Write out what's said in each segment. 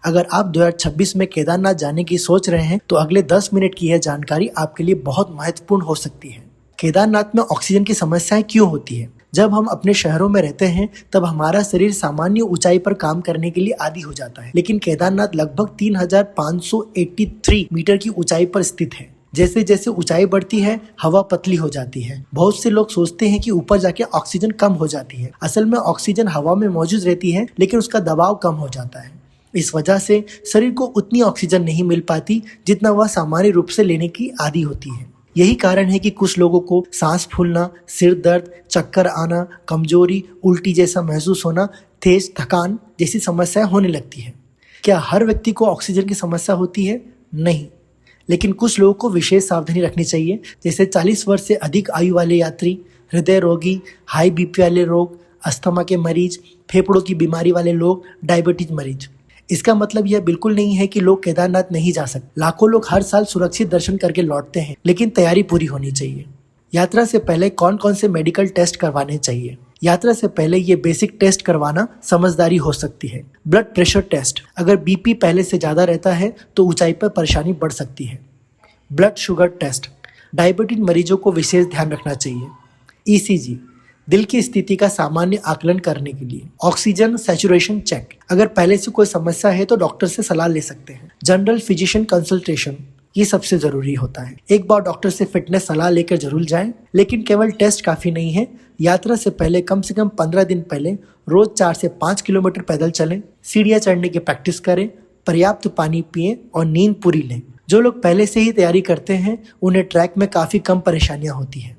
अगर आप 2026 में केदारनाथ जाने की सोच रहे हैं तो अगले 10 मिनट की यह जानकारी आपके लिए बहुत महत्वपूर्ण हो सकती है। केदारनाथ में ऑक्सीजन की समस्याएं क्यों होती है? जब हम अपने शहरों में रहते हैं तब हमारा शरीर सामान्य ऊंचाई पर काम करने के लिए आदी हो जाता है, लेकिन केदारनाथ लगभग 3583 मीटर की ऊंचाई पर स्थित है। जैसे जैसे ऊंचाई बढ़ती है हवा पतली हो जाती है। बहुत से लोग सोचते हैं कि ऊपर जाके ऑक्सीजन कम हो जाती है। असल में ऑक्सीजन हवा में मौजूद रहती है, लेकिन उसका दबाव कम हो जाता है। इस वजह से शरीर को उतनी ऑक्सीजन नहीं मिल पाती जितना वह सामान्य रूप से लेने की आदी होती है। यही कारण है कि कुछ लोगों को सांस फूलना, सिर दर्द, चक्कर आना, कमजोरी, उल्टी जैसा महसूस होना, तेज थकान जैसी समस्याएं होने लगती है। क्या हर व्यक्ति को ऑक्सीजन की समस्या होती है? नहीं, लेकिन कुछ लोगों को विशेष सावधानी रखनी चाहिए, जैसे 40 वर्ष से अधिक आयु वाले यात्री, हृदय रोगी, हाई बीपी वाले लोग, अस्थमा के मरीज, फेफड़ों की बीमारी वाले लोग, डायबिटीज मरीज। इसका मतलब यह बिल्कुल नहीं है कि लोग केदारनाथ नहीं जा सकते। लाखों लोग हर साल सुरक्षित दर्शन करके लौटते हैं, लेकिन तैयारी पूरी होनी चाहिए। यात्रा से पहले कौन कौन से मेडिकल टेस्ट करवाने चाहिए? यात्रा से पहले ये बेसिक टेस्ट करवाना समझदारी हो सकती है। ब्लड प्रेशर टेस्ट, अगर बीपी पहले से ज्यादा रहता है तो ऊंचाई पर परेशानी बढ़ सकती है। ब्लड शुगर टेस्ट, डायबिटीज मरीजों को विशेष ध्यान रखना चाहिए। ईसीजी, दिल की स्थिति का सामान्य आकलन करने के लिए। ऑक्सीजन सैचुरेशन चेक, अगर पहले से कोई समस्या है तो डॉक्टर से सलाह ले सकते हैं। जनरल फिजिशियन कंसल्टेशन, ये सबसे जरूरी होता है। एक बार डॉक्टर से फिटनेस सलाह लेकर जरूर जाएं, लेकिन केवल टेस्ट काफी नहीं है। यात्रा से पहले कम से कम 15 दिन पहले रोज 4 से 5 किलोमीटर पैदल चलें, सीढ़ियां चढ़ने की प्रैक्टिस करें, पर्याप्त पानी पिएं और नींद पूरी लें। जो लोग पहले से ही तैयारी करते हैं उन्हें ट्रैक में काफी कम परेशानियां होती हैं।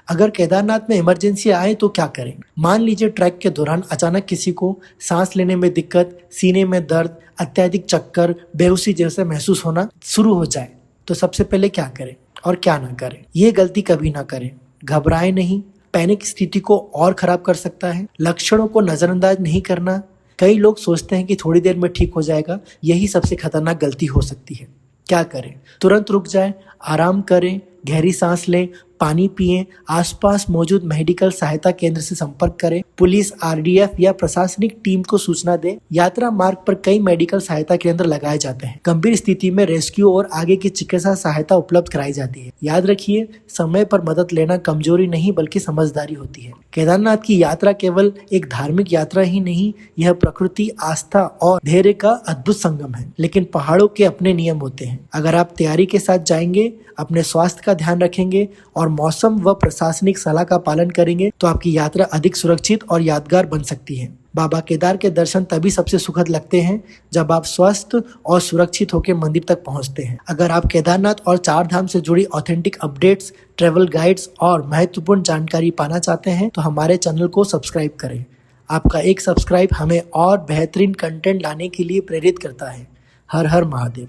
अगर केदारनाथ में इमरजेंसी आए तो क्या करें? मान लीजिए ट्रैक के दौरान अचानक किसी को सांस लेने में दिक्कत, सीने में दर्द, अत्यधिक चक्कर, बेहोशी जैसा महसूस होना शुरू हो जाए तो सबसे पहले क्या करें और क्या ना करें? ये गलती कभी ना करें। घबराएं नहीं, पैनिक स्थिति को और खराब कर सकता है। लक्षणों को नजरअंदाज नहीं करना। कई लोग सोचते हैं कि थोड़ी देर में ठीक हो जाएगा, यही सबसे खतरनाक गलती हो सकती है। क्या करें? तुरंत रुक जाएं, आराम करें, गहरी सांस लें, पानी पिएं, आसपास मौजूद मेडिकल सहायता केंद्र से संपर्क करें, पुलिस, आरडीएफ या प्रशासनिक टीम को सूचना दें। यात्रा मार्ग पर कई मेडिकल सहायता केंद्र लगाए जाते हैं। गंभीर स्थिति में रेस्क्यू और आगे की चिकित्सा सहायता उपलब्ध कराई जाती है। याद रखिए, समय पर मदद लेना कमजोरी नहीं बल्कि समझदारी होती है। केदारनाथ की यात्रा केवल एक धार्मिक यात्रा ही नहीं, यह प्रकृति, आस्था और धैर्य का अद्भुत संगम है। लेकिन पहाड़ों के अपने नियम होते हैं। अगर आप तैयारी के साथ जाएंगे, अपने स्वास्थ्य का ध्यान रखेंगे और मौसम व प्रशासनिक सलाह का पालन करेंगे तो आपकी यात्रा अधिक सुरक्षित और यादगार बन सकती है। बाबा केदार के दर्शन तभी सबसे सुखद लगते हैं जब आप स्वस्थ और सुरक्षित होकर मंदिर तक पहुंचते हैं। अगर आप केदारनाथ और 4 धाम से जुड़ी ऑथेंटिक अपडेट्स, ट्रैवल गाइड्स और महत्वपूर्ण जानकारी पाना चाहते हैं तो हमारे चैनल को सब्सक्राइब करें। आपका एक सब्सक्राइब हमें और बेहतरीन कंटेंट लाने के लिए प्रेरित करता है। हर हर महादेव।